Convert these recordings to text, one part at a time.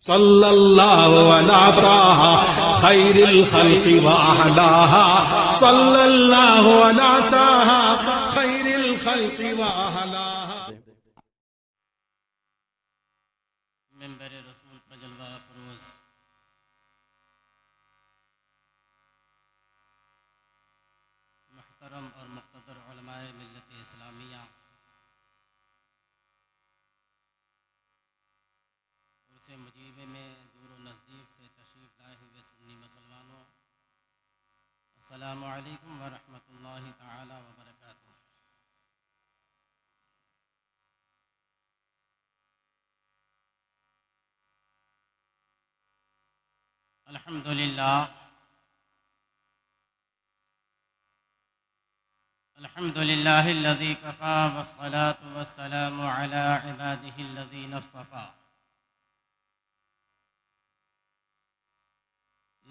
صلی اللہ علی طٰہٰ خیر الخلق وأحلاها صلی اللہ علی طٰہٰ خیر الخلق وأحلاها. منبر رسول کا جلوہ فروز محترم اور مقتدر علماء ملت اسلامیہ عرصے مجیبے میں دور و نزدیک سے تشریف لائے ہوئے سنی مسلمانوں، السلام علیکم ورحمۃ اللہ تعالی وبرکاتہ. الحمد لله الذي كفى والصلاة والسلام على عباده الذين اصطفى،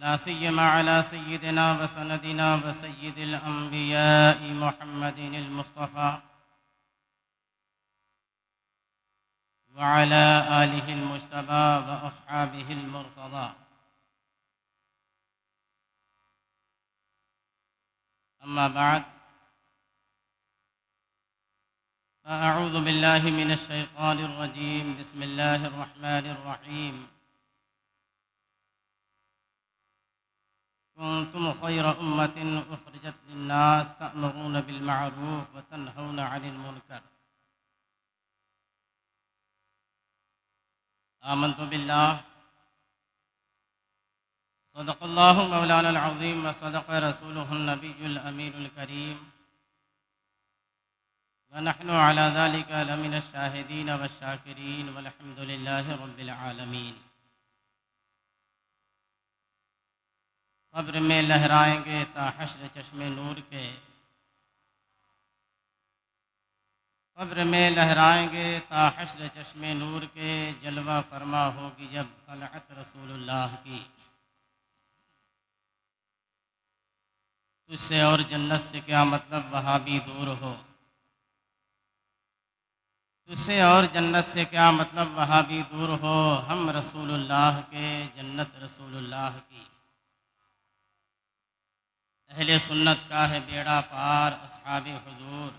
لا سيما على سيدنا وسندنا وسيد الأنبياء محمد المصطفى وعلى آله المجتبى وأصحابه المرتضى. أما بعد، فأعوذ بالله من الشيطان الرجيم. بسم الله الرحمن الرحيم. كنتم خير أمة أخرجت للناس تأمرون بالمعروف وتنهون عن المنكر. آمنت بالله، صدق الله مولانا العظيم وصدق رسوله النبي الأمين الكريم، ونحن على ذلك لمن الشاهدين والشاكرين والحمد لله رب العالمين. قبر میں لہرائیں گے تا حشر چشم نور کے، قبر میں لہرائیں گے تا حشر چشم نور کے، جلوہ فرما ہوگی جب طلعت رسول اللہ کی. تجھ سے اور جنت سے کیا مطلب وہاں بھی دور ہو، تجھ سے اور جنت سے کیا مطلب وہاں بھی دور ہو، ہم رسول اللہ کے جنت رسول اللہ کی. اہل سنت کا ہے بیڑا پار اصحاب حضور،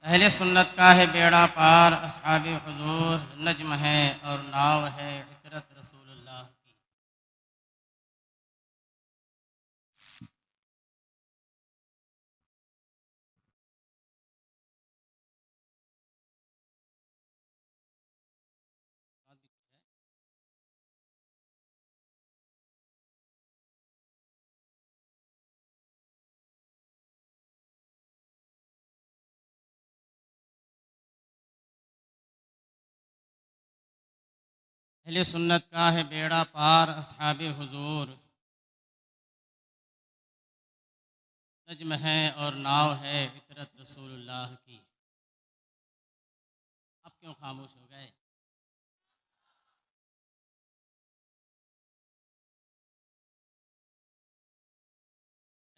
اہل سنت کا ہے بیڑا پار اصحاب حضور، نجم ہے اور ناو ہے عطرت رسول اللہ کی. اہل سنت کا ہے بیڑا پار اصحاب حضور، نجم ہے اور ناو ہے عطرت رسول اللہ کی. اب کیوں خاموش ہو گئے؟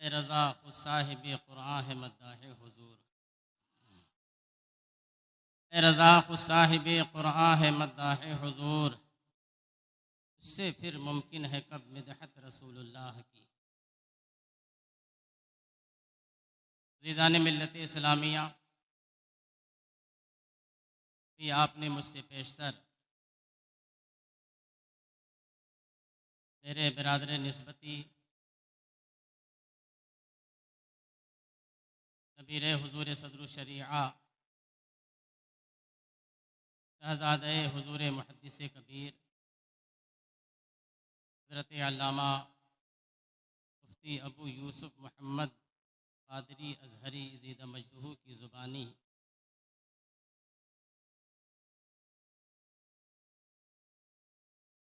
اے رضا خود صاحب قرآن ہے مداح حضور، اے رضا خود صاحب قرآن ہے مداح حضور، اس سے پھر ممکن ہے کب مدحت رسول اللہ کی. عزیزان ملت اسلامیہ، بھی آپ نے مجھ سے پیشتر میرے برادر نسبتی نبیر حضور صدر الشریعہ شہزادہ حضور محدث کبیر حضرت علامہ مفتی ابو یوسف محمد قادری ازہری زیدہ مجدہ کی زبانی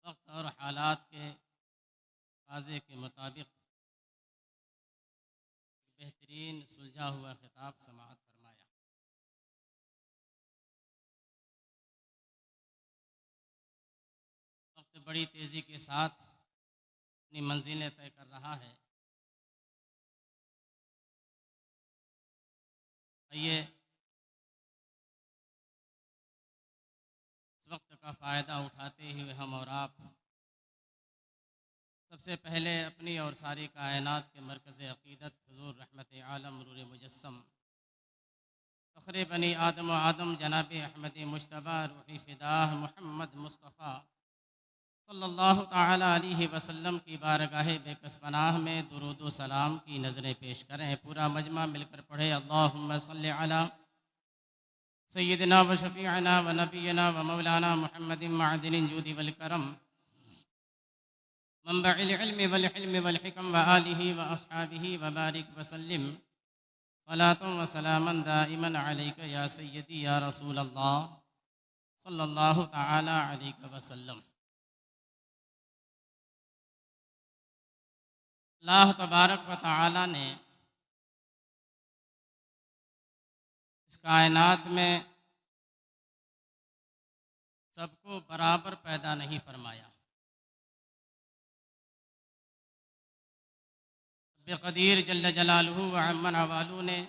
وقت اور حالات کے تقاضے کے مطابق بہترین سلجھا ہوا خطاب سماعت فرمایا. وقت بڑی تیزی کے ساتھ اپنی منزلیں طے کر رہا ہے. آئیے اس وقت کا کا فائدہ اٹھاتے ہوئے ہم اور آپ سب سے پہلے اپنی اور ساری کائنات کے مرکز عقیدت حضور رحمت عالم نور مجسم فخر بنی آدم و آدم جناب احمد مجتبی روحی فداہ محمد مصطفیٰ صلی اللہ تعالی علیہ وسلم کی بارگاہ بے کس پناہ میں درود و سلام کی نظریں پیش کریں۔ پورا مجمع مل کر پڑھے اللہم صلی علی سیدنا و شفیعنا و نبینا و مولانا محمد معدن الجود والکرم منبع العلم والحلم والحکم و آلہ و اصحابہ و بارک وسلم صلاۃ و سلاما دائما علیک یا سیدی یا رسول اللہ صلی اللہ تعالی علیہ وسلم۔ اللہ تبارک و تعالی نے اس کائنات میں سب کو برابر پیدا نہیں فرمایا۔ رب قدیر جل جلالہ و عم نوالہ نے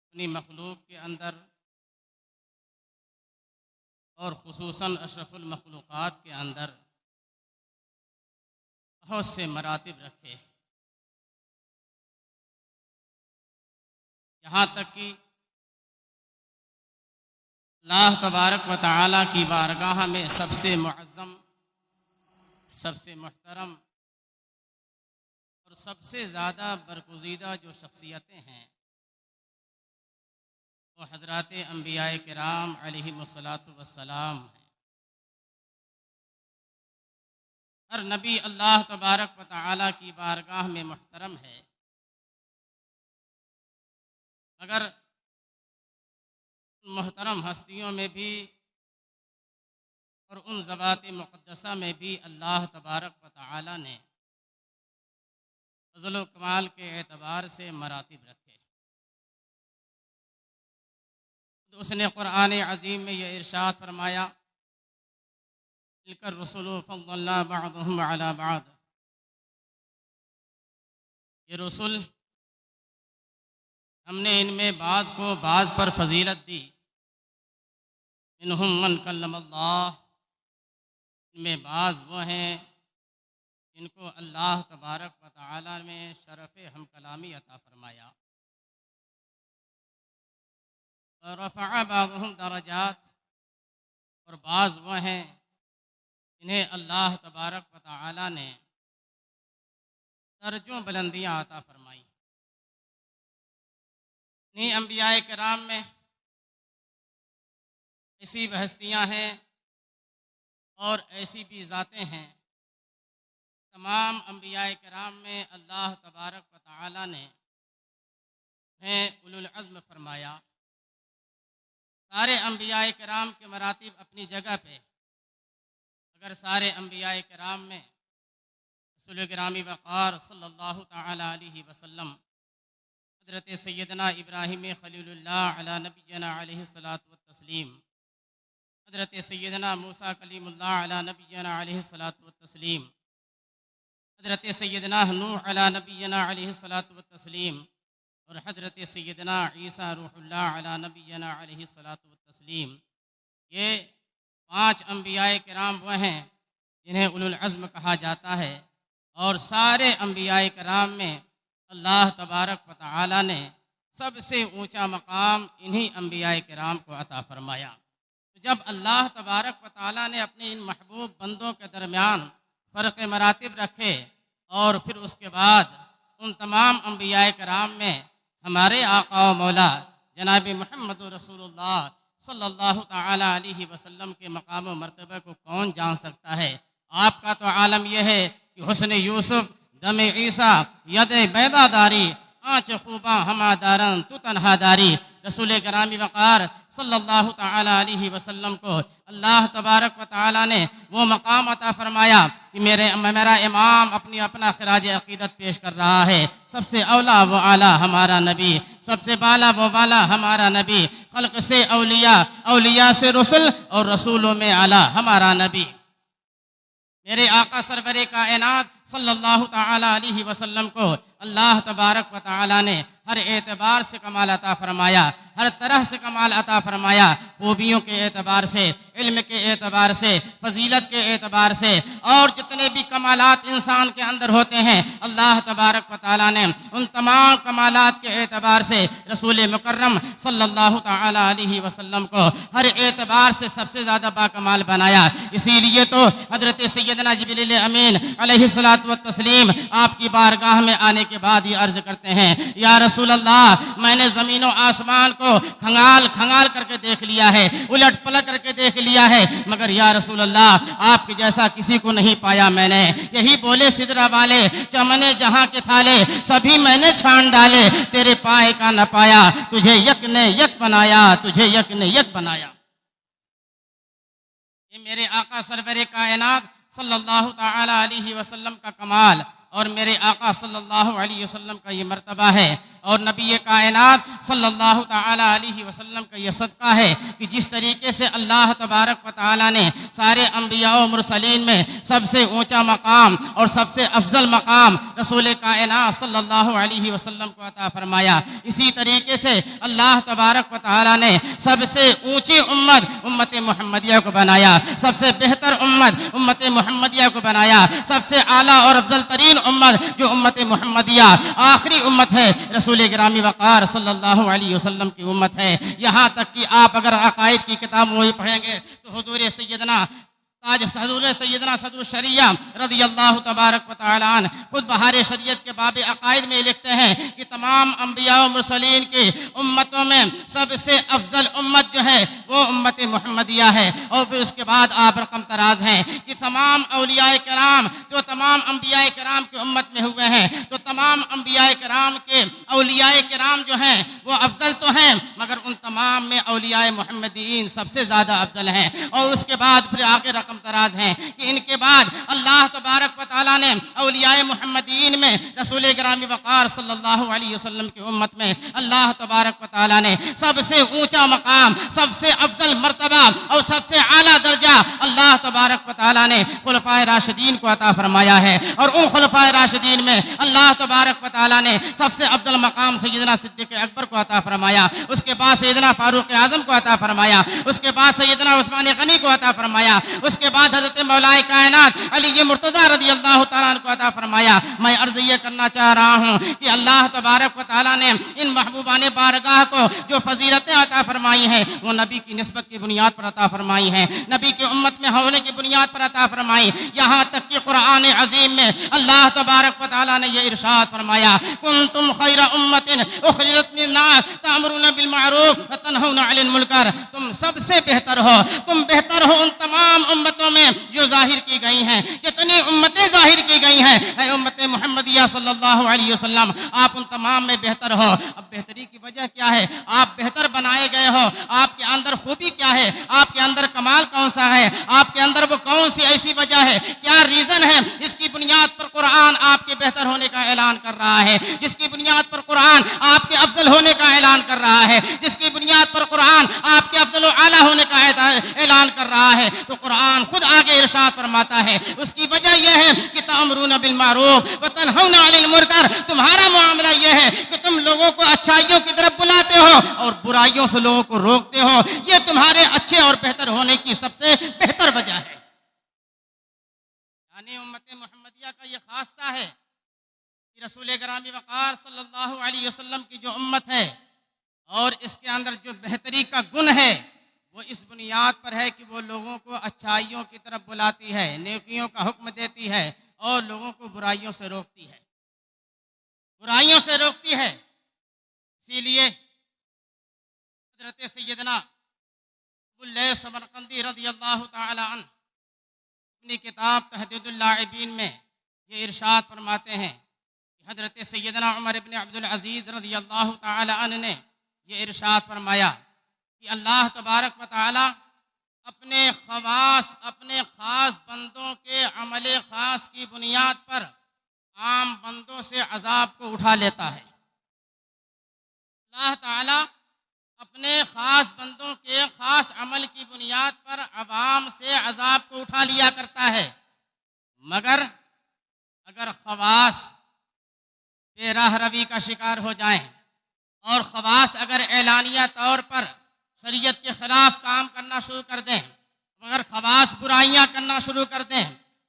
اپنی مخلوق کے اندر اور خصوصاً اشرف المخلوقات کے اندر بہت سے مراتب رکھے، یہاں تک کہ اللہ تبارک و تعالی کی بارگاہ میں سب سے معظم، سب سے محترم اور سب سے زیادہ برگزیدہ جو شخصیتیں ہیں وہ حضرات انبیاء کرام علیہم الصلاۃ والسلام ہیں۔ ہر نبی اللہ تبارک و تعالی کی بارگاہ میں محترم ہے، مگر محترم ہستیوں میں بھی اور ان ذوات مقدسہ میں بھی اللہ تبارک و تعالی نے فضل و کمال کے اعتبار سے مراتب رکھے۔ اس نے قرآن عظیم میں یہ ارشاد فرمایا تلک الرسل فضلنا بعضهم على بعض، یہ رسول ہم نے ان میں بعض کو بعض پر فضیلت دی۔ منہم من کلم اللہ، ان میں بعض وہ ہیں جن کو اللہ تبارک و تعالی نے شرف ہم کلامی عطا فرمایا۔ ورفع بعضهم درجات، اور بعض وہ ہیں انہیں اللہ تبارک و تعالی نے درجوں بلندیاں عطا فرمائی۔ انہیں انبیاء کرام میں ایسی ہستیاں ہیں اور ایسی بھی ذاتیں ہیں، تمام انبیاء کرام میں اللہ تبارک و تعالی نے اولو العزم فرمایا۔ سارے انبیاء کرام کے مراتب اپنی جگہ پہ، اگر سارے انبیاء کرام میں رسول گرامی وقار صلی اللہ تعالی علیہ وسلم حضرت سیدنا ابراہیم خلیل اللہ علی نبینا علیہ الصلاۃ والتسلیم، حضرت سیدنا موسیٰ کلیم اللہ علی نبینا علیہ الصلاۃ والتسلیم، حضرت سیدنا نوح علی نبینا علیہ الصلاۃ والتسلیم، اور حضرت سیدنا عیسیٰ روح اللہ علی نبینا علیہ الصلاۃ والتسلیم، یہ 5 انبیاء کرام وہ ہیں جنہیں اولو العزم کہا جاتا ہے، اور سارے انبیاء کرام میں اللہ تبارک و تعالی نے سب سے اونچا مقام انہی انبیاء کرام کو عطا فرمایا۔ جب اللہ تبارک و تعالی نے اپنے ان محبوب بندوں کے درمیان فرق مراتب رکھے، اور پھر اس کے بعد ان تمام انبیاء کرام میں ہمارے آقا و مولا جناب محمد رسول اللہ صلی اللہ تعالی علیہ وسلم کے مقام و مرتبہ کو کون جان سکتا ہے؟ آپ کا تو عالم یہ ہے کہ حسن یوسف، دم عیسیٰ، ید بیضا داری، آنچ خوباں ہما دارن تو تنہا داری، رسول گرامی وقار صلی اللہ تعالی علیہ وسلم کو اللہ تبارک و تعالی نے وہ مقام عطا فرمایا کہ میرا امام اپنا خراج عقیدت پیش کر رہا ہے۔ سب سے اولا و اعلیٰ ہمارا نبی، سب سے بالا و بالا ہمارا نبی، خلق سے اولیاء، اولیاء سے رسول، اور رسولوں میں اعلیٰ ہمارا نبی۔ میرے آقا سرور کائنات صلی اللہ تعالی علیہ وسلم کو اللہ تبارک و تعالی نے ہر اعتبار سے کمال عطا فرمایا، ہر طرح سے کمال عطا فرمایا، خوبیوں کے اعتبار سے، علم کے اعتبار سے، فضیلت کے اعتبار سے، اور جتنے بھی کمالات انسان کے اندر ہوتے ہیں اللہ تبارک و تعالیٰ نے ان تمام کمالات کے اعتبار سے رسول مکرم صلی اللہ تعالیٰ علیہ وسلم کو ہر اعتبار سے سب سے زیادہ باکمال بنایا۔ اسی لیے تو حضرت سیدنا جبریل امین علیہ الصلوۃ والتسلیم آپ کی بارگاہ میں آنے کے بعد یہ عرض کرتے ہیں، یا رسول اللہ، میں نے زمین و آسمان کو کھنگال کھنگال کر کے دیکھ لیا ہے، الٹ پلٹ کر کے دیکھ لیا ہے، مگر یا رسول اللہ آپ کے جیسا کسی کو نہیں پایا میں نے۔ یہی بولے سدرہ والے، چمنے جہاں کے تھالے سبھی میں نے چھان ڈالے، تیرے پائے کا نہ پایا، تجھے یک نے یک بنایا، تجھے یک نے یک بنایا۔ یہ میرے آقا سرور کائنات صلی اللہ تعالی علیہ وسلم کا کمال اور میرے آقا صلی اللہ علیہ وسلم کا یہ مرتبہ ہے، اور نبی کائنات صلی اللہ تعالی علیہ وسلم کا یہ صدقہ ہے کہ جس طریقے سے اللہ تبارک و تعالی نے سارے انبیاء و مرسلین میں سب سے اونچا مقام اور سب سے افضل مقام رسول کائنات صلی اللہ علیہ وسلم کو عطا فرمایا، اسی طریقے سے اللہ تبارک و تعالی نے سب سے اونچی امت محمدیہ کو بنایا، سب سے بہتر امت محمدیہ کو بنایا، سب سے اعلیٰ اور افضل ترین امت جو امت محمدیہ آخری امت ہے رسول گرامی وقار صلی اللہ علیہ وسلم کی امت ہے۔ یہاں تک کہ آپ اگر عقائد کی کتاب وہی پڑھیں گے تو حضور سیدنا صدر الشریعہ رضی اللہ تبارک و تعالی عنہ خود بہار شریعت کے باب عقائد میں لکھتے ہیں کہ تمام انبیاء و مرسلین کی امتوں میں سب سے افضل امت جو ہے وہ امت محمدیہ ہے، اور پھر اس کے بعد آپ رقم تراز ہیں کہ تمام اولیاء کرام جو تمام انبیاء کرام کی امت میں ہوئے ہیں تو تمام انبیاء کرام کے اولیاء کرام جو ہیں وہ افضل تو ہیں، مگر ان تمام میں اولیاء محمدیین سب سے زیادہ افضل ہیں، اور اس کے بعد پھر آگے رقم تراز ہیں کہ ان کے بعد اللہ تبارک و تعالیٰ نے اولیاء محمدیین میں رسول گرامی وقار صلی اللہ علیہ وسلم کی امت میں اللہ تبارک و تعالیٰ نے سب سے اونچا مقام، سب سے افضل مرتبہ اور سب سے اعلیٰ درجہ اللہ تبارک و تعالیٰ نے خلفائے راشدین کو عطا فرمایا ہے، اور ان خلفائے راشدین میں اللہ تبارک و تعالیٰ نے سب سے افضل مقام سیدنا صدیق اکبر کو عطا فرمایا، اس کے بعد سیدنا فاروق اعظم کو عطا فرمایا، اس کے بعد سیدنا عثمان غنی کو عطا فرمایا، اس کے بعد حضرت مولا کائنات علی مرتضیٰ رضی اللہ تعالیٰ عنہ کو عطا فرمایا۔ میں عرض یہ کرنا چاہ رہا ہوں کہ اللہ تبارک و تعالیٰ نے ان محبوبان بارگاہ کو جو فضیلتیں عطا فرمائی ہیں وہ نبی کی نسبت کی بنیاد پر عطا فرمائی ہیں، نبی کی امت میں ہونے کی بنیاد پر عطا فرمائی، یہاں تک کہ قرآن عظیم میں اللہ تبارک و تعالیٰ نے یہ ارشاد فرمایا، کنتم خیر امت اخرجت للناس تأمرون بالمعروف وتنہون عن المنکر، تم سب سے بہتر ہو، تم بہتر ہو ان تمام امتوں میں جو ظاہر کی گئی ہیں، جتنی امتیں ظاہر کی گئی ہیں، اے امت محمدیہ صلی اللہ علیہ وسلم آپ ان تمام میں بہتر ہو۔ اب بہتری کی وجہ کیا ہے؟ آپ بہتر بنائے گئے ہو، آپ کے اندر خوبی کیا ہے، آپ کے اندر کمال کون سا ہے، آپ کے اندر وہ کون سی ایسی وجہ ہے، کیا ریزن ہے جس کی بنیاد پر قرآن آپ کے بہتر ہونے کا اعلان کر رہا ہے، جس کی بنیاد پر قرآن آپ کے افضل ہونے کا اعلان کر رہا ہے، جس کی بنیاد پر قرآن آپ کے افضل و اعلیٰ ہونے کا اعلان کر رہا ہے؟ تو قرآن خود آگے ارشاد فرماتا ہے اس کی وجہ یہ ہے کہ تأمرون بالمعروف وتنہون عن المنکر، تمہارا معاملہ یہ ہے کہ تم لوگوں کو اچھائیوں کی طرف بلاتے ہو اور برائیوں سے لوگوں کو روکتے ہو، یہ تمہارے اچھے اور بہتر ہونے کی سب سے بہتر وجہ ہے۔ یعنی امت محمدیہ کا یہ خاصہ ہے کہ رسول گرامی وقار صلی اللہ علیہ وسلم کی جو امت ہے اور اس کے اندر جو بہتری کا گن ہے وہ اس بنیاد پر ہے کہ وہ لوگوں کو اچھائیوں کی طرف بلاتی ہے، نیکیوں کا حکم دیتی ہے اور لوگوں کو برائیوں سے روکتی ہے، برائیوں سے روکتی ہے۔ اسی لیے حضرت سیدنا ابواللیث سمرقندی رضی اللہ تعالی عنہ اپنی کتاب تہذیب اللاعبین میں یہ ارشاد فرماتے ہیں کہ حضرت سیدنا عمر بن عبدالعزیز رضی اللہ تعالی عنہ نے یہ ارشاد فرمایا کہ اللہ تبارک و تعالی اپنے خاص بندوں کے عمل خاص کی بنیاد پر عام بندوں سے عذاب کو اٹھا لیتا ہے۔ اللہ تعالی اپنے خاص بندوں کے خاص عمل کی بنیاد پر عوام سے عذاب کو اٹھا لیا کرتا ہے، مگر اگر خواص بے راہ روی کا شکار ہو جائیں، نمایاں طور پر شریعت کے خلاف کام کرنا شروع کر دیں، اگر خواص برائیاں کرنا شروع کر دیں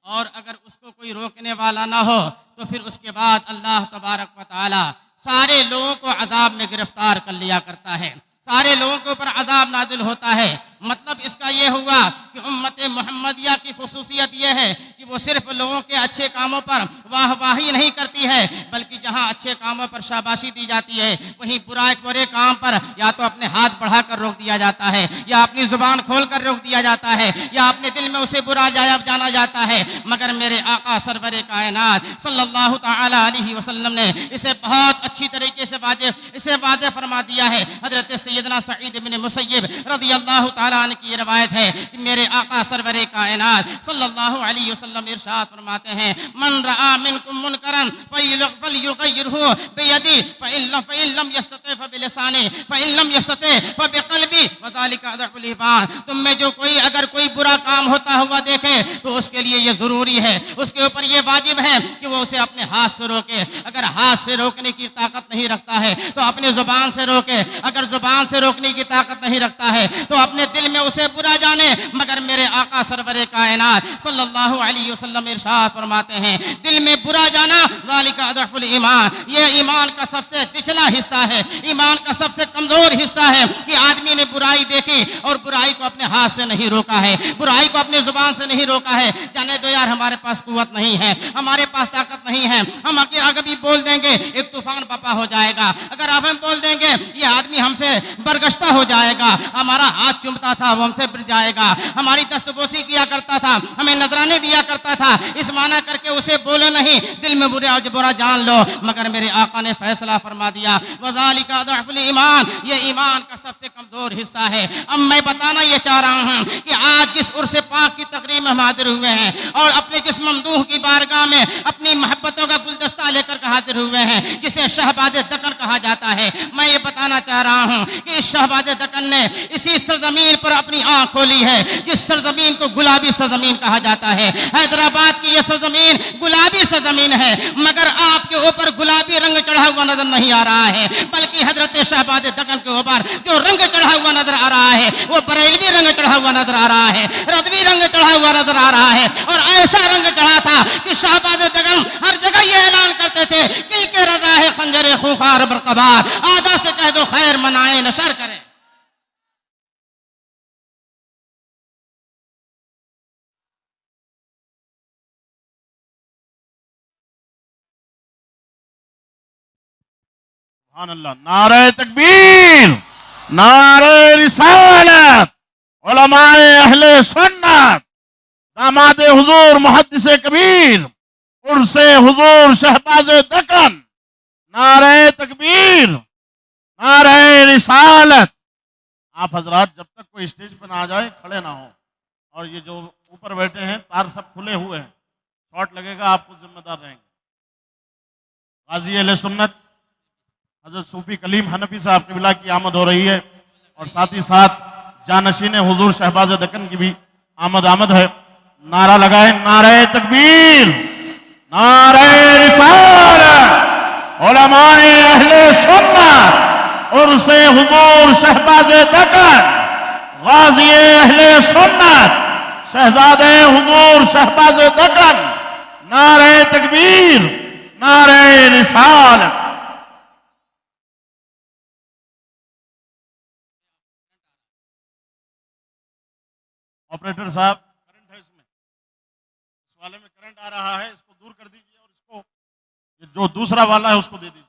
اور اگر اس کو کوئی روکنے والا نہ ہو تو پھر اس کے بعد اللہ تبارک و تعالی سارے لوگوں کو عذاب میں گرفتار کر لیا کرتا ہے، سارے لوگوں کے اوپر عذاب نازل ہوتا ہے۔ مطلب اس کا یہ ہوا کہ امت محمدیہ کی خصوصیت یہ ہے کہ وہ صرف لوگوں کے اچھے کاموں پر واہ واہی نہیں کرتی ہے، بلکہ جہاں اچھے کاموں پر شاباشی دی جاتی ہے وہیں برے کام پر یا تو اپنے ہاتھ بڑھا کر روک دیا جاتا ہے، یا اپنی زبان کھول کر روک دیا جاتا ہے، یا اپنے دل میں اسے برا جانا جاتا ہے۔ مگر میرے آقا سرور کائنات صلی اللہ تعالی علیہ وسلم نے اسے بہت اچھی طریقے سے واضح فرما دیا ہے۔ حضرت سیدنا سعید بن مسیب رضی اللہ تعالیٰ عنہ کی روایت ہے کہ میرے آقا سرور کائنات صلی اللہ علیہ وسلم ارشاد فرماتے ہیں، من رآ منکم منکرا فلیغیرہ بیدی فإن لم یستطع فبلسانہ فإن لم یستطع فبقلبی وذلک اضعف الایمان۔ تم میں جو اگر کوئی برا کام ہوتا ہوا دیکھے تو اس کے لیے یہ ضروری ہے، اس کے اوپر یہ واجب ہے کہ وہ اسے اپنے ہاتھ سے روکے، اگر ہاتھ سے روکنے کی طاقت نہیں رکھتا ہے تو اپنے زبان سے روکے، اگر زبان سے روکنے کی طاقت نہیں رکھتا ہے تو اپنے دل میں اسے برا جانے۔ مگر میرے آقا سرور کائنات صلی اللہ علیہ وسلم ارشاد فرماتے ہیں، دل میں برا جانا ذالک اضعف الایمان، یہ ایمان کا سب سے نچلا حصہ ہے، ایمان کا سب سے کمزور حصہ ہے کہ آدمی نے برائی دیکھی اور برائی کو اپنے ہاتھ سے نہیں روکا ہے، برائی کو اپنی زبان سے نہیں روکا ہے۔ جانے دو یار، ہمارے پاس قوت نہیں ہے، ہمارے پاس طاقت نہیں ہے، ہم اگر بھی بول دیں گے ایک طوفان بپا ہو جائے گا، اگر اب ہم بول دیں گے یہ آدمی ہم سے برگشتہ ہو جائے گا، ہمارا ہاتھ چومتا تھا وہ ہم سے بر جائے گا، ہماری دست بوسی کیا کرتا تھا، ہمیں نذرانے دیا کرتا تھا، اس معنی کر کے اسے بولو نہیں، دل میں برا جان لو۔ مگر میرے آقا نے فیصلہ فرما دیا، وَذَلِكَ أَضْعَفُ الْإِيمَانِ، یہ ایمان کا سب سے کمزور حصہ ہے۔ اب میں بتانا یہ چاہ رہا ہوں کہ آج جس عرس پاک کی تقریب میں ہم حاضر ہوئے ہیں اور اپنے جس ممدوح کی بارگاہ میں اپنی محبتوں کا گلدستہ لے کر حاضر ہوئے ہیں جسے شہباز دکن کہا جاتا ہے، میں یہ بتانا چاہ رہا ہوں کہ اس شہباز دکن نے اسی سرزمین پر اپنی آنکھ کھولی ہے جس سرزمین کو گلابی سرزمین کہا جاتا ہے۔ حیدرآباد کی یہ سرزمین گلابی سرزمین ہے، مگر آپ کے اوپر گلابی رنگ چڑھا ہوا نظر نہیں آ رہا ہے، بلکہ حضرت شہباز دکن کے اوپر جو رنگ چڑھا ہوا نظر آ رہا ہے وہ بریلوی رنگ چڑھا ہوا نظر آ رہا ہے، رضوی رنگ چڑھا ہوا نظر آ رہا ہے، اور ایسا رنگ چڑھا تھا کہ شہباز دکن ہر جگہ یہ اعلان کرتے تھے کہ کے رضا ہے خنجر خونخوار برقبار، آدھا سے کہہ دو خیر منائے نشر کرے۔ سبحان اللہ، نعرہ تکبیر، نعرہ رسالت، علماء اہل سنت، داماد حضور محدث کبیر، عرس حضور شہباز دکن، نعرہ تکبیر، نعرہ رسالت۔ آپ حضرات جب تک کوئی اسٹیج پہ نہ آ جائے کھڑے نہ ہوں، اور یہ جو اوپر بیٹھے ہیں تار سب کھلے ہوئے ہیں، شارٹ لگے گا آپ کو ذمہ دار رہیں گے۔ غازی اہل سنت حضرت صوفی کلیم حنفی صاحب قبلہ کی آمد ہو رہی ہے، اور ساتھ ہی ساتھ جانشین حضور شہباز دکن کی بھی آمد ہے۔ نعرہ لگائیں، نعرہ تکبیر، نعرہ رسالت، علماء اہل سنت، عرس حضور شہباز دکن، غازی اہل سنت، شہزادہ حضور شہباز دکن، نعرہ تکبیر، نعرہ رسالت۔ آپریٹر صاحب، کرنٹ ہے اس والے میں کرنٹ آ رہا ہے، اس کو دور کر دیجیے، اور اس کو جو دوسرا والا ہے اس کو دے دیجیے۔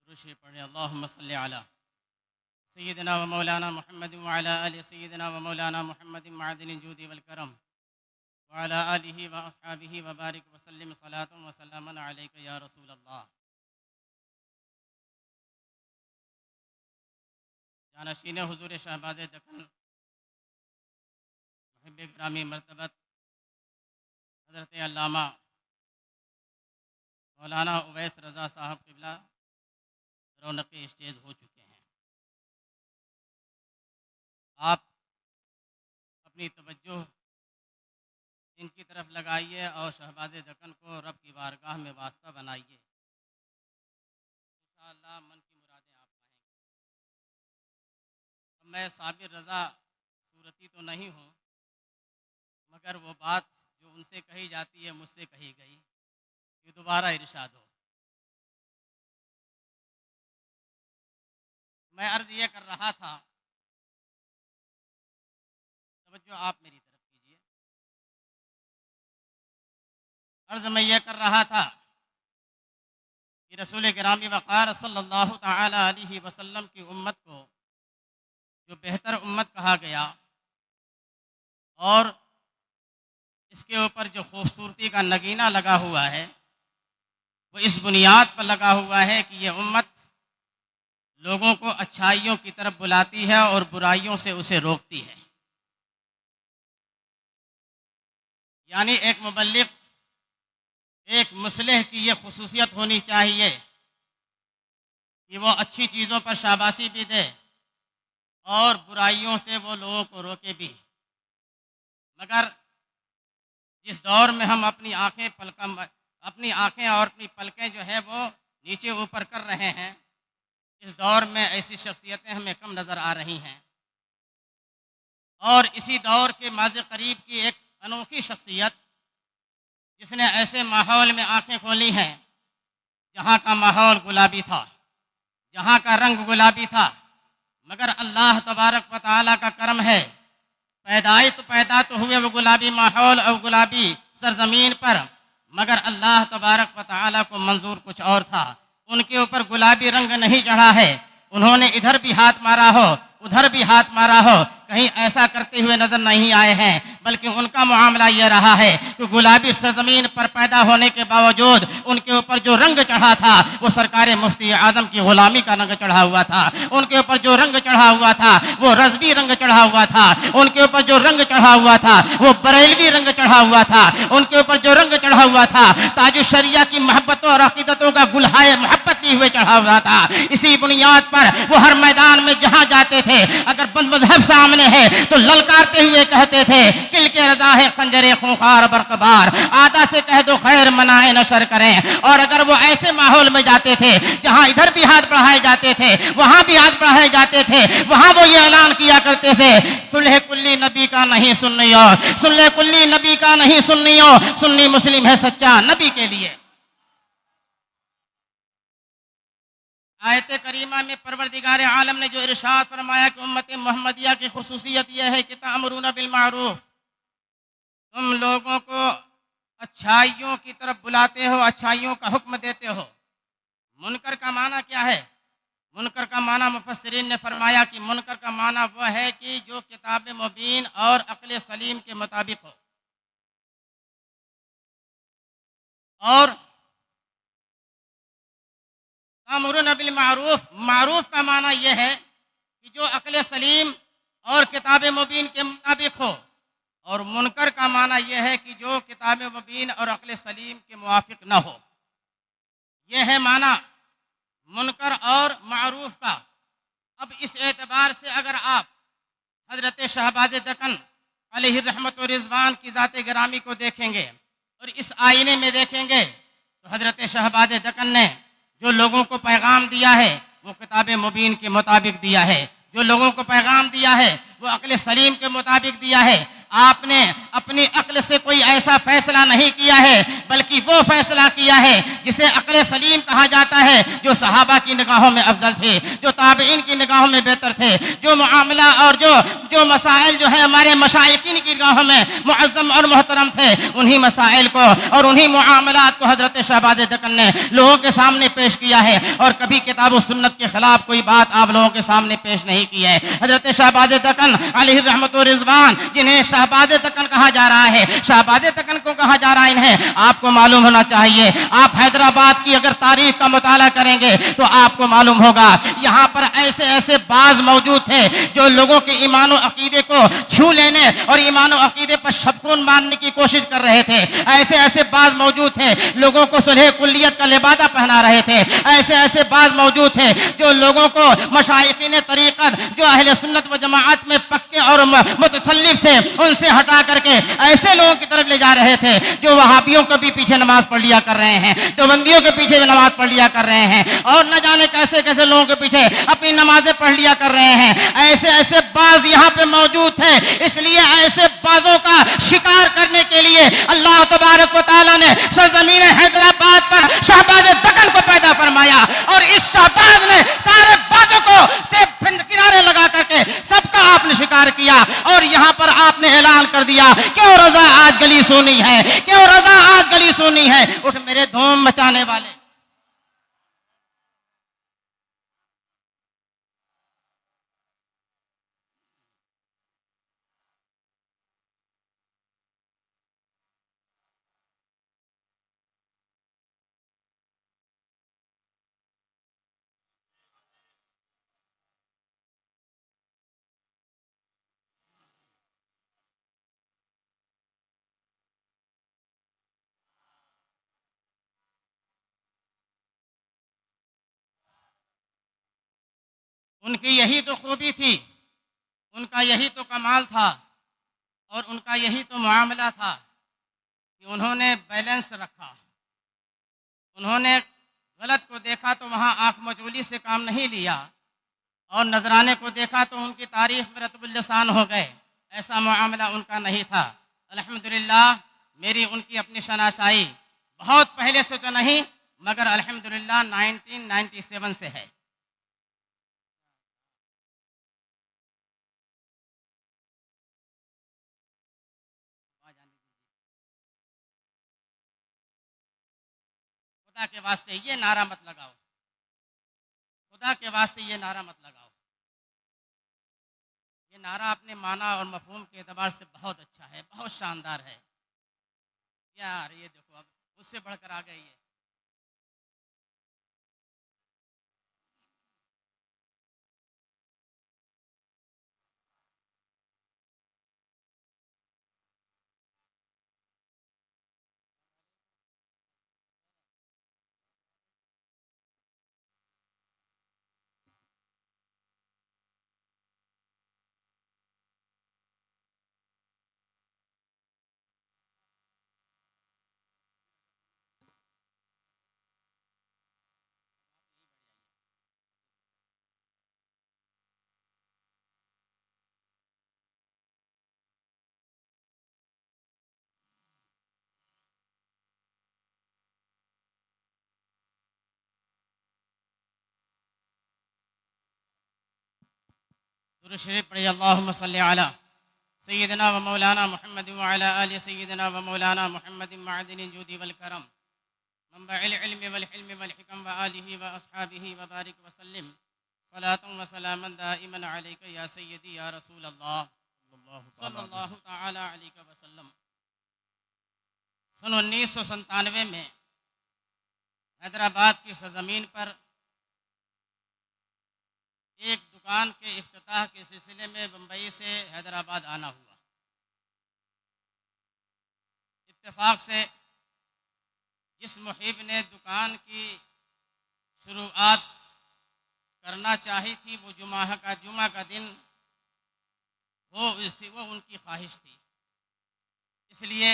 روشی پڑھیں اللہم صلی علی سیدنا و مولانا محمد وعلی آل سیدنا و مولانا محمد معدن الجود والکرم وعلی آلہ و اصحابہ وبارک وسلم صلاۃ و سلام علیک یا رسول اللہ۔ جانشین حضور شہباز دکن محب گرامی مرتبت حضرت علامہ مولانا اویس رضا صاحب قبلہ رونق اسٹیج ہو چکے ہیں۔ آپ اپنی توجہ ان کی طرف لگائیے اور شہباز دکن کو رب کی بارگاہ میں واسطہ بنائیے، انشاءاللہ من کی مرادیں آپ پائیں گے۔ میں صابر رضا صورتی تو نہیں ہوں، مگر وہ بات جو ان سے کہی جاتی ہے مجھ سے کہی گئی، یہ دوبارہ ارشاد ہو۔ میں عرض یہ کر رہا تھا، توجہ آپ میری طرف کیجیے، عرض میں یہ کر رہا تھا کہ رسول گرامی وقار صلی اللہ تعالی علیہ وسلم کی امت کو جو بہتر امت کہا گیا، اور اس کے اوپر جو خوبصورتی کا نگینہ لگا ہوا ہے وہ اس بنیاد پر لگا ہوا ہے کہ یہ امت لوگوں کو اچھائیوں کی طرف بلاتی ہے اور برائیوں سے اسے روکتی ہے۔ یعنی ایک مبلغ، ایک مصلح کی یہ خصوصیت ہونی چاہیے کہ وہ اچھی چیزوں پر شاباشی بھی دے اور برائیوں سے وہ لوگوں کو روکے بھی۔ مگر جس دور میں ہم اپنی آنکھیں اور اپنی پلکیں جو ہے وہ نیچے اوپر کر رہے ہیں، اس دور میں ایسی شخصیتیں ہمیں کم نظر آ رہی ہیں۔ اور اسی دور کے ماضی قریب کی ایک انوکھی شخصیت جس نے ایسے ماحول میں آنکھیں کھولی ہیں جہاں کا ماحول گلابی تھا، جہاں کا رنگ گلابی تھا، مگر اللہ تبارک و تعالیٰ کا کرم ہے، پیدا تو ہوئے وہ گلابی ماحول اور گلابی سرزمین پر، مگر اللہ تبارک و تعالیٰ کو منظور کچھ اور تھا۔ ان کے اوپر گلابی رنگ نہیں چڑھا ہے، انہوں نے ادھر بھی ہاتھ مارا ہو ادھر بھی ہاتھ مارا ہو، کہیں ایسا کرتے ہوئے نظر نہیں آئے ہیں، بلکہ ان کا معاملہ یہ رہا ہے کہ گلابی سرزمین پر پیدا ہونے کے باوجود ان کے اوپر جو رنگ چڑھا تھا وہ سرکار مفتی اعظم کی غلامی کا رنگ چڑھا ہوا تھا۔ ان کے اوپر جو رنگ چڑھا ہوا تھا وہ رضوی رنگ چڑھا ہوا تھا، ان کے اوپر جو رنگ چڑھا ہوا تھا وہ بریلوی رنگ چڑھا ہوا تھا، ان کے اوپر جو رنگ چڑھا ہوا تھا تاج الشریعہ کی محبتوں اور عقیدتوں کا گلہائے محبت لیے ہوئے چڑھا ہوا تھا۔ اسی بنیاد پر وہ ہر میدان میں جہاں جاتے تھے، اگر بند مذہب سامنے ہے تو للکارتے ہوئے کہتے تھے کل کے رضا ہے خنجر خونخوار برقبار، آدھا سے کہہ دو خیر منائے نشر کریں۔ اور اگر وہ ایسے ماحول میں جاتے تھے جہاں ادھر بھی ہاتھ بڑھائے جاتے تھے وہاں بھی ہاتھ بڑھائے جاتے تھے، وہاں وہ یہ اعلان کیا کرتے تھے صلح کلی نبی کا نہیں سنیوں، صلح کلی نبی کا نہیں سنیوں، سنی مسلم ہے سچا نبی کے لیے۔ آیت کریمہ میں پروردگار عالم نے جو ارشاد فرمایا کہ امت محمدیہ کی خصوصیت یہ ہے کہ تأمرون بالمعروف، تم لوگوں کو اچھائیوں کی طرف بلاتے ہو، اچھائیوں کا حکم دیتے ہو۔ منکر کا معنی کیا ہے؟ منکر کا معنی مفسرین نے فرمایا کہ منکر کا معنی وہ ہے کہ جو کتاب مبین اور عقل سلیم کے مطابق ہو، اور تأمرون بالمعروف، معروف کا معنی یہ ہے کہ جو عقل سلیم اور کتاب مبین کے مطابق ہو، اور منکر کا معنی یہ ہے کہ جو کتاب مبین اور عقل سلیم کے موافق نہ ہو۔ یہ ہے معنی منکر اور معروف کا۔ اب اس اعتبار سے اگر آپ حضرت شہباز دکن علیہ الرحمت و رضوان کی ذات گرامی کو دیکھیں گے اور اس آئینے میں دیکھیں گے تو حضرت شہباز دکن نے جو لوگوں کو پیغام دیا ہے وہ کتاب مبین کے مطابق دیا ہے، جو لوگوں کو پیغام دیا ہے وہ عقل سلیم کے مطابق دیا ہے۔ آپ نے اپنی عقل سے کوئی ایسا فیصلہ نہیں کیا ہے، بلکہ وہ فیصلہ کیا ہے جسے عقل سلیم کہا جاتا ہے، جو صحابہ کی نگاہوں میں افضل تھے، جو تابعین کی نگاہوں میں بہتر تھے، جو معاملہ اور جو مسائل جو ہے ہمارے مشائخین کی نگاہوں میں معظم اور محترم تھے، انہی مسائل کو اور انہی معاملات کو حضرت شہباز دکن نے لوگوں کے سامنے پیش کیا ہے، اور کبھی کتاب و سنت کے خلاف کوئی بات آپ لوگوں کے سامنے پیش نہیں کی ہے۔ حضرت شہباز دکن علیہ الرحمت و رضوان، جنہیں شہباز دکن کہا جا رہا ہے، شہباز دکن کو کہا جا رہا ہے انہیں، آپ کو معلوم ہونا چاہیے، آپ حیدرآباد کی اگر تاریخ کا مطالعہ کریں گے تو آپ کو معلوم ہوگا یہاں پر ایسے بعض موجود تھے جو لوگوں کے ایمان و عقیدے کو چھو لینے اور ایمان و عقیدے پر شبخون ماننے کی کوشش کر رہے تھے، ایسے بعض موجود تھے لوگوں کو صلح کلیت کا لبادہ پہنا رہے تھے، ایسے بعض موجود تھے جو لوگوں کو مشائخین طریقت جو اہل سنت و جماعت میں پکے اور متسلف سے ان سے ہٹا کر کے ایسے لوگوں کی طرف لے جا رہے تھے جو وہابیوں کے بھی پیچھے نماز پڑھ لیا کر رہے ہیں، دیوبندیوں کے پیچھے بھی نماز پڑھ لیا کر رہے ہیں، اور نہ جانے کیسے لوگوں کے پیچھے اپنی نمازیں پڑھ لیا کر رہے ہیں، ایسے بعض یہاں پہ موجود تھے۔ اس لیے ایسے بعضوں کا شکار کرنے کے لیے اللہ تبارک و تعالیٰ نے سرزمین حیدرآباد پر شہباز دکن کو پیدا فرمایا، اور اس شہباز نے سارے بعضوں کو کنارے لگا کر کے سب کا آپ نے شکار کیا، اور یہاں پر آپ نے اعلان کر دیا کیوں رضا آج گلی سونی ہے، کیوں رضا آج گلی سونی ہے۔ اٹھ میرے دھوم مچانے والے، ان کی یہی تو خوبی تھی، ان کا یہی تو کمال تھا، اور ان کا یہی تو معاملہ تھا کہ انہوں نے بیلنس رکھا۔ انہوں نے غلط کو دیکھا تو وہاں آنکھ مچولی سے کام نہیں لیا، اور نذرانے کو دیکھا تو ان کی تعریف میں رطب اللسان ہو گئے، ایسا معاملہ ان کا نہیں تھا۔ الحمدللہ میری ان کی اپنی شناسائی بہت پہلے سے تو نہیں، مگر الحمدللہ 1997 سے ہے۔ خدا کے واسطے یہ نعرہ مت لگاؤ، خدا کے واسطے یہ نعرہ مت لگاؤ۔ یہ نعرہ اپنے معنی اور مفہوم کے اعتبار سے بہت اچھا ہے، بہت شاندار ہے۔ یار یہ دیکھو اب اس سے بڑھ کر آ گئی ہے۔ درود شریف پڑھیے، اللہم صلی علی سیدنا و مولانا محمد وعلی آل سیدنا و مولانا محمد معدن الجود والکرم منبع العلم والحلم والحکم وآلہ واصحابہ وبارک وسلم صلاة و سلاما دائما علیک یا سیدی یا رسول اللہ صلی اللہ تعالی علیہ وسلم۔ سن 1997 میں حیدرآباد کی سرزمین پر ایک دکان کے افتتاح کے سلسلے میں بمبئی سے حیدرآباد آنا ہوا۔ اتفاق سے جس محب نے دکان کی شروعات کرنا چاہی تھی وہ جمعہ کا دن وہ ان کی خواہش تھی، اس لیے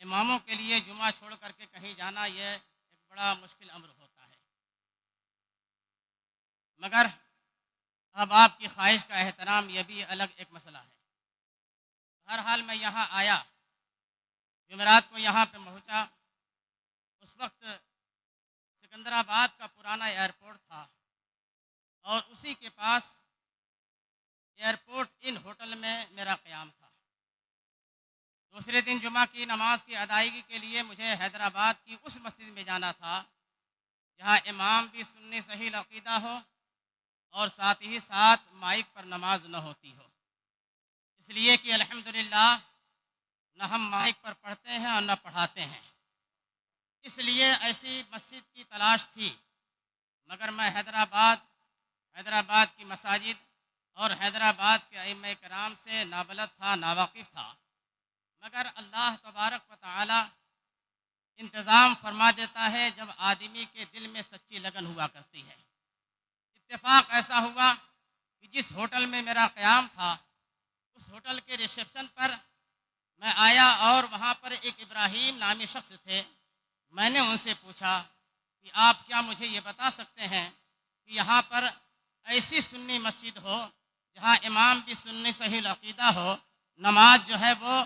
اماموں کے لیے جمعہ چھوڑ کر کے کہیں جانا یہ ایک بڑا مشکل امر ہوتا ہے، مگر اب آپ کی خواہش کا احترام یہ بھی الگ ایک مسئلہ ہے۔ بہرحال میں یہاں آیا، جمعرات کو یہاں پہ پہنچا۔ اس وقت سکندرآباد کا پرانا ایئرپورٹ تھا اور اسی کے پاس ایئرپورٹ ان ہوٹل میں میرا قیام تھا۔ دوسرے دن جمعہ کی نماز کی ادائیگی کے لیے مجھے حیدرآباد کی اس مسجد میں جانا تھا جہاں امام بھی سنی صحیح عقیدہ ہو اور ساتھ ہی ساتھ مائک پر نماز نہ ہوتی ہو، اس لیے کہ الحمدللہ نہ ہم مائک پر پڑھتے ہیں اور نہ پڑھاتے ہیں، اس لیے ایسی مسجد کی تلاش تھی۔ مگر میں حیدرآباد کی مساجد اور حیدرآباد کے ائمہ کرام سے نابلد تھا، ناواقف تھا، مگر اللہ تبارک و تعالی انتظام فرما دیتا ہے جب آدمی کے دل میں سچی لگن ہوا کرتی ہے۔ اتفاق ایسا ہوا کہ جس ہوٹل میں میرا قیام تھا اس ہوٹل کے ریسیپشن پر میں آیا اور وہاں پر ایک ابراہیم نامی شخص تھے۔ میں نے ان سے پوچھا کہ آپ کیا مجھے یہ بتا سکتے ہیں کہ یہاں پر ایسی سنی مسجد ہو جہاں امام بھی سنی صحیح عقیدہ ہو، نماز جو ہے وہ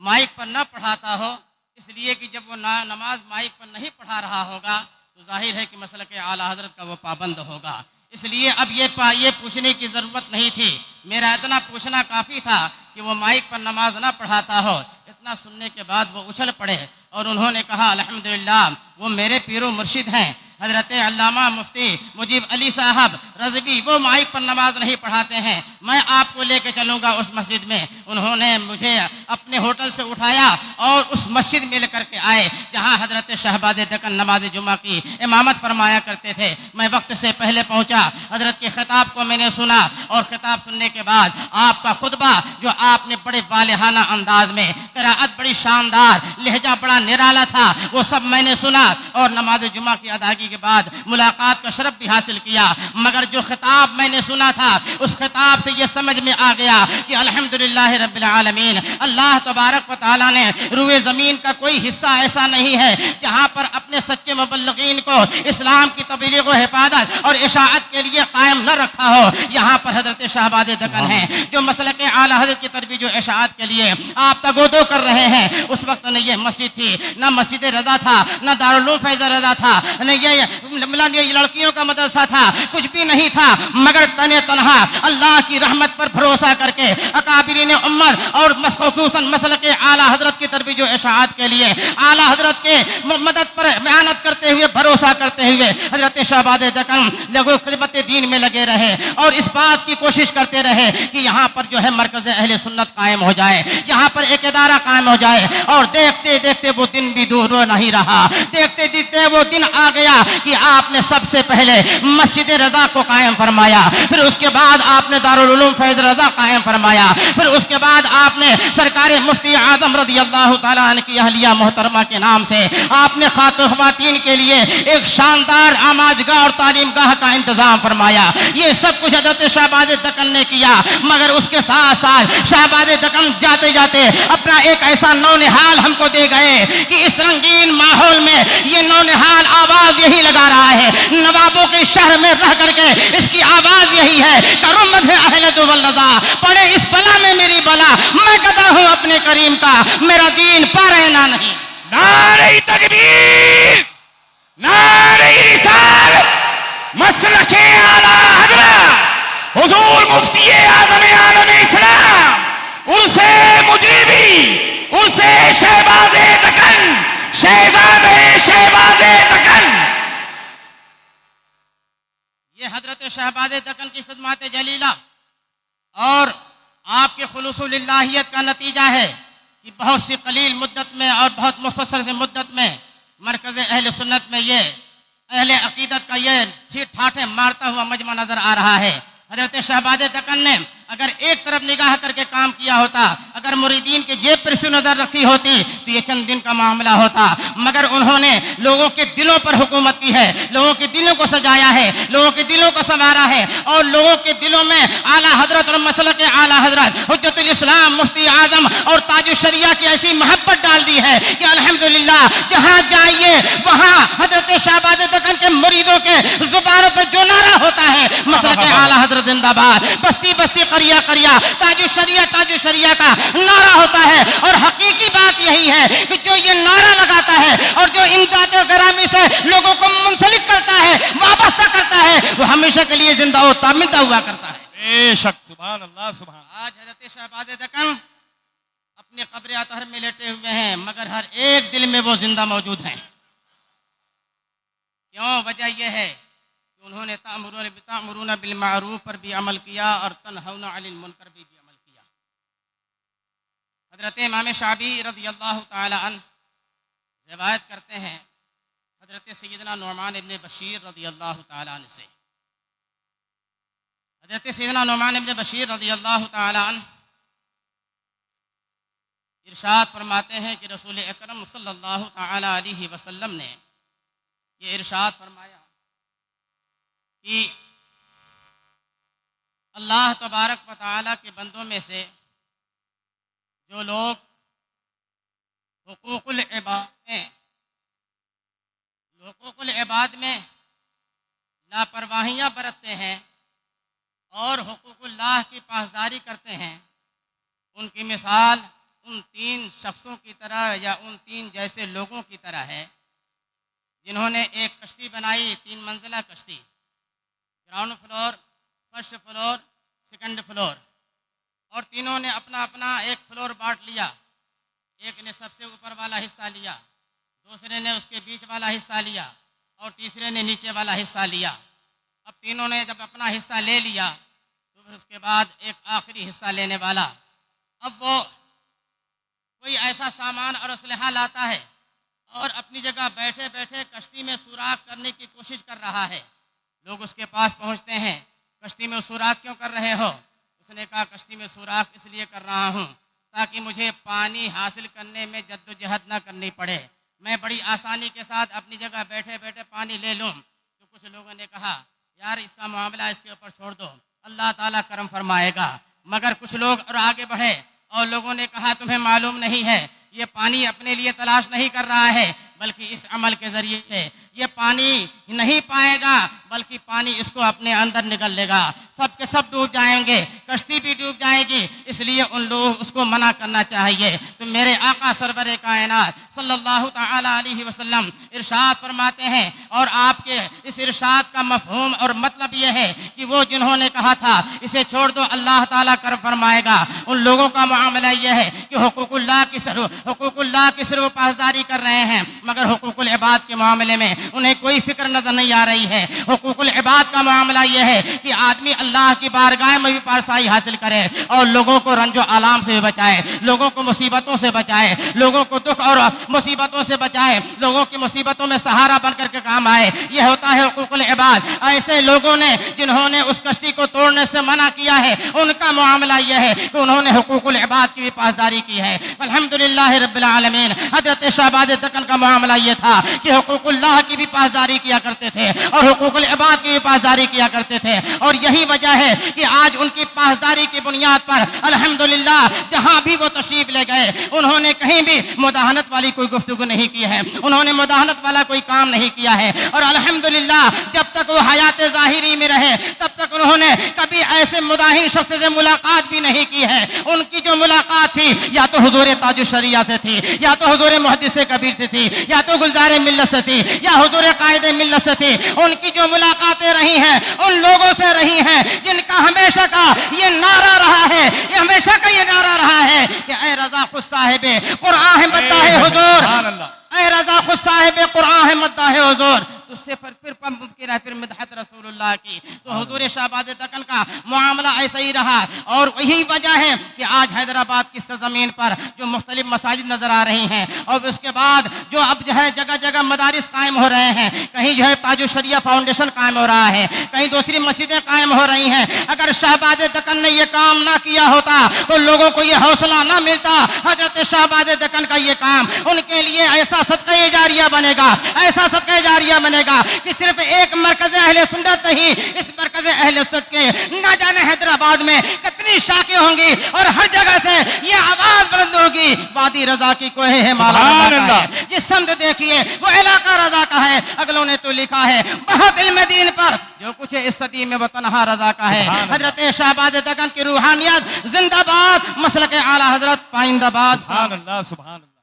مائک پر نہ پڑھاتا ہو، اس لیے کہ جب وہ نماز مائک پر نہیں پڑھا رہا ہوگا تو ظاہر ہے کہ مسلک اعلیٰ حضرت کا وہ پابند ہوگا۔ اس لیے اب یہ پوچھنے کی ضرورت نہیں تھی، میرا اتنا پوچھنا کافی تھا کہ وہ مائک پر نماز نہ پڑھاتا ہو۔ اتنا سننے کے بعد وہ اچھل پڑے اور انہوں نے کہا الحمدللہ وہ میرے پیر و مرشد ہیں حضرت علامہ مفتی مجیب علی صاحب رضوی، وہ مائک پر نماز نہیں پڑھاتے ہیں، میں آپ کو لے کے چلوں گا اس مسجد میں۔ انہوں نے مجھے اپنے ہوٹل سے اٹھایا اور اس مسجد میں لے کر کے آئے جہاں حضرت شہباز دکن نماز جمعہ کی امامت فرمایا کرتے تھے۔ میں وقت سے پہلے پہنچا، حضرت کے خطاب کو میں نے سنا اور خطاب سننے کے بعد آپ کا خطبہ جو آپ نے بڑے والہانہ انداز میں، قرأت بڑی شاندار، لہجہ بڑا نرالا تھا، وہ سب میں نے سنا اور نماز جمعہ کی ادائیگی کے بعد ملاقات کا شرف بھی حاصل کیا۔ مگر جو خطاب میں نے سنا تھا اس خطاب سے یہ سمجھ میں آ گیا کہ الحمدللہ رب العالمین، اللہ تبارک و تعالیٰ نے روئے زمین کا کوئی حصہ ایسا نہیں ہے جہاں پر اپنے سچے مبلغین کو اسلام کی تبلیغ و حفاظت اور اشاعت کے لیے قائم نہ رکھا ہو۔ یہاں پر حضرت شہباز دکن ہیں جو مسلک اعلیٰ حضرت کی ترویج و اشاعت کے لیے آپ تگودو کر رہے ہیں۔ اس وقت نہ یہ مسجد تھی، نہ مسجد رضا تھا، نہ دارالعلوم فیض رضا تھا، نہ یہ لڑکیوں کا مدرسہ تھا، کچھ بھی نہیں تھا، مگر تنہا اللہ کی رحمت پر بھروسہ کر کے اکابرین امت اور خصوصاً مسلک اعلیٰ حضرت کی ترویج و اشاعت کے لیے اعلیٰ حضرت کے مدد پر محنت کرتے ہوئے، بھروسہ کرتے ہوئے حضرت شہباز دکن لوگوں خدمت دین میں لگے رہے اور اس بات کی کوشش کرتے رہے کہ یہاں پر جو ہے مرکز اہل سنت قائم ہو جائے، یہاں پر ایک ادارہ قائم ہو جائے۔ اور دیکھتے دیکھتے وہ دن بھی دور نہیں رہا، دیکھتے دیکھتے وہ دن آ گیا کہ آپ نے سب سے پہلے مسجد رضا کو قائم فرمایا، پھر اس کے بعد آپ نے دارالعلوم فیض رضا قائم فرمایا، پھر اس کے بعد آپ نے سرکار مفتی اعظم رضی اللہ تعالیٰ عنہ کی اہلیہ محترمہ کے نام سے آپ نے خواتین کے لیے ایک شاندار آماج گاہ اور تعلیم گاہ کا انتظام فرمایا۔ یہ سب کچھ حضرت شہباز دکن نے کیا، مگر اس کے ساتھ ساتھ شہباز دکن جاتے جاتے اپنا ایک ایسا نونہال ہم کو دے گئے کہ اس رنگین ماحول میں یہ نونہال آواز یہی لگا رہا ہے، نوابوں کے شہر میں رہ کر کے اس کی آواز یہی ہے، کرمت ہے اہلت واللذا، پڑے اس بلا میں میری بلا، میں گدا ہوں اپنے کریم کا، میرا دین پا رہنا نہیں۔ نعرہ تکبیر، نعرہ رسالت، مسلک اعلیٰ حضرت حضور مفتی اعظم عالم اسلام عرس مجیبی، عرس شہباز دکن، شہزادہ شہباز دکن۔ یہ حضرت شہباز دکن کی خدمات جلیلہ اور آپ کے خلوص للہیت کا نتیجہ ہے کہ بہت سی قلیل مدت میں اور بہت مختصر سے مدت میں مرکز اہل سنت میں یہ اہل عقیدت کا یہ چھیٹ ٹھاٹھیں مارتا ہوا مجمع نظر آ رہا ہے۔ حضرت شہباز دکن نے اگر ایک طرف نگاہ کر کے کام کیا ہوتا، اگر مریدین کے جیب پر سے نظر رکھی ہوتی تو یہ چند دن کا معاملہ ہوتا، مگر انہوں نے لوگوں کے دلوں پر حکومت کی ہے، لوگوں کے دلوں کو سجایا ہے، لوگوں کے دلوں کو سنوارا ہے اور لوگوں کے دلوں میں اعلیٰ حضرت اور مسلک اعلیٰ حضرت حجت الاسلام مفتی اعظم اور تاج الشریعہ کی ایسی محبت ڈال دی ہے کہ الحمدللہ جہاں جائیے وہاں حضرت شہباز دکن کے مریدوں کے زبانوں پر جو نعرہ ہوتا ہے مسلک اعلیٰ حضرت زندہ زندہ باد، بستی بستی قریہ قریہ تاج الشریعہ کا نعرہ ہوتا ہے۔ اور حقیقی بات یہی ہے کہ جو یہ نعرہ لگاتا ہے اور جو امداد گرامی سے لوگوں کو منسلک کرتا ہے، وابستہ کرتا ہے، وہ ہمیشہ کے لیے زندہ و تابندہ ہوا کرتا ہے۔ بے شک، سبحان اللہ سبحان اللہ۔ آج حضرت شہباز دکن اپنے قبر اطہر میں لیٹے ہوئے ہیں، مگر ہر ایک دل میں وہ زندہ موجود ہیں۔ کیوں؟ وجہ یہ ہے کہ انہوں نے تأمرون بالمعروف پر بھی عمل کیا اور تنہون عن المنکر بھی عمل کیا۔ حضرت امام شعبی رضی اللہ تعالی عنہ روایت کرتے ہیں حضرت سیدنا نعمان ابن بشیر رضی اللہ تعالی عنہ سے۔ حضرت سیدنا نعمان ابن بشیر رضی اللہ تعالی عنہ ارشاد فرماتے ہیں کہ رسول اکرم صلی اللہ تعالی علیہ وسلم نے یہ ارشاد فرمایا کہ اللہ تبارک و تعالی کے بندوں میں سے جو لوگ حقوق العباد میں لاپرواہیاں برتتے ہیں اور حقوق اللہ کی پاسداری کرتے ہیں، ان کی مثال ان 3 شخصوں کی طرح یا ان 3 جیسے لوگوں کی طرح ہے جنہوں نے ایک کشتی بنائی، 3 منزلہ کشتی، ground floor, first floor, second floor, اور تینوں نے اپنا اپنا ایک فلور بانٹ لیا۔ ایک نے سب سے اوپر والا حصہ لیا، دوسرے نے اس کے بیچ والا حصہ لیا اور تیسرے نے نیچے والا حصہ لیا۔ اب تینوں نے جب اپنا حصہ لے لیا تو پھر اس کے بعد ایک آخری حصہ لینے والا، اب وہ کوئی ایسا سامان اور اسلحہ لاتا ہے اور اپنی جگہ بیٹھے بیٹھے کشتی میں سوراخ کرنے کی کوشش کر رہا ہے۔ لوگ اس کے پاس پہنچتے ہیں، کشتی میں سوراخ کیوں کر رہے ہو؟ اس نے کہا کشتی میں سوراخ اس لیے کر رہا ہوں تاکہ مجھے پانی حاصل کرنے میں جد و جہد نہ کرنی پڑے، میں بڑی آسانی کے ساتھ اپنی جگہ بیٹھے بیٹھے پانی لے لوں۔ تو کچھ لوگوں نے کہا یار اس کا معاملہ اس کے اوپر چھوڑ دو، اللہ تعالیٰ کرم فرمائے گا۔ مگر کچھ لوگ اور آگے بڑھے اور لوگوں نے کہا تمہیں معلوم نہیں ہے یہ پانی اپنے لیے تلاش نہیں کر رہا ہے بلکہ اس عمل کے ذریعے سے یہ پانی نہیں پائے گا بلکہ پانی اس کو اپنے اندر نگل لے گا، سب کے سب ڈوب جائیں گے، کشتی بھی ڈوب جائے گی، اس لیے ان لوگ اس کو منع کرنا چاہیے۔ تو میرے آقا سرور کائنات صلی اللہ تعالی علیہ وسلم ارشاد فرماتے ہیں، اور آپ کے اس ارشاد کا مفہوم اور مطلب یہ ہے کہ وہ جنہوں نے کہا تھا اسے چھوڑ دو اللہ تعالیٰ کرم فرمائے گا، ان لوگوں کا معاملہ یہ ہے کہ حقوق اللہ کی صرف پاسداری کر رہے ہیں مگر حقوق العباد کے معاملے میں انہیں کوئی فکر نظر نہیں آ رہی ہے۔ حقوق العباد کا معاملہ یہ ہے کہ آدمی اللہ کی بارگاہ میں بھی پارسائی حاصل کرے اور لوگوں کو رنج و آلام سے بچائے، لوگوں کو مصیبتوں سے بچائے، لوگوں کو دکھ اور مصیبتوں سے بچائے، لوگوں کی مصیبتوں میں سہارا بن کر کے کام آئے، یہ ہوتا ہے حقوق العباد۔ ایسے لوگوں نے جنہوں نے اس کشتی کو توڑنے سے منع کیا ہے ان کا معاملہ یہ ہے کہ انہوں نے حقوق العباد کی بھی پاسداری کی ہے۔ الحمدللہ رب العالمین۔ حضرت شہباز دکن کا معاملہ یہ تھا کہ حقوق اللہ کی بھی پاسداری کیا کرتے تھے اور حقوق العباد کی بھی پاسداری کیا کرتے تھے، اور یہی وجہ ہے کہ آج ان کی پاسداری کی بنیاد پر الحمدللہ جہاں بھی وہ تشریف لے گئے انہوں نے کہیں بھی مداہنت والی کوئی گفتگو نہیں کی ہے، انہوں نے مداہنت والا کوئی کام نہیں کیا ہے، اور الحمدللہ جب تک وہ حیات ظاہری میں رہے تب تک انہوں نے کبھی ایسے مداہن شخص سے ملاقات بھی نہیں کی ہے۔ ان کی جو ملاقات تھی یا تو حضور تاج الشریعہ سے تھی، یا تو حضور محدث کبیر سے تھی، یا تو گلزار ملت سے تھی، یا حضور قائد ملت سے تھی۔ ان کی جو ملاقاتیں رہی ہیں ان لوگوں سے رہی ہیں جن کا ہمیشہ کا یہ نعرہ رہا ہے، یہ ہمیشہ کا یہ نعرہ رہا ہے کہ اے رضا خود صاحب قرآن ہے مداح حضور، اے رضا خود صاحب قرآن ہے مداح حضور۔ اس سے پھر ممکن ہے پھر مدحت رسول اللہ کی۔ تو حضور شہباز دکن کا معاملہ ایسا ہی رہا، اور یہی وجہ ہے کہ آج حیدرآباد کی سرزمین پر جو مختلف مساجد نظر آ رہی ہیں، اور اس کے بعد جو اب جو ہے جگہ جگہ مدارس قائم ہو رہے ہیں، کہیں جو ہے تاج الشریعہ فاؤنڈیشن قائم ہو رہا ہے، کہیں دوسری مسجدیں قائم ہو رہی ہیں۔ اگر شہباز دکن نے یہ کام نہ کیا ہوتا تو لوگوں کو یہ حوصلہ نہ ملتا۔ حضرت شہباز دکن کا یہ کام ان کے لیے ایسا صدقہ جاریہ بنے گا، ایسا صدقہ جاریہ بنے گا کہ صرف ایک مرکز اہل سنت نہیں، اس مرکز اہل سنت کے نہ جانے حیدرآباد میں کتنی شاخیں ہوں گی اور ہر جگہ سے یہ آواز بلند ہوگی وادی رضا کی کوہ ہے مالا رضا کا ہے. یہ سمت دیکھیے وہ علاقہ رضا کا ہے. اگلوں نے تو لکھا ہے بہت علم دین پر جو کچھ ہے اس صدی میں وہ تنہا رضا کا ہے. حضرت شہباز دگن کی روحانیت زندہ باد. مسلک اعلی حضرت پائندہ باد. سبحان اللہ سبحان اللہ.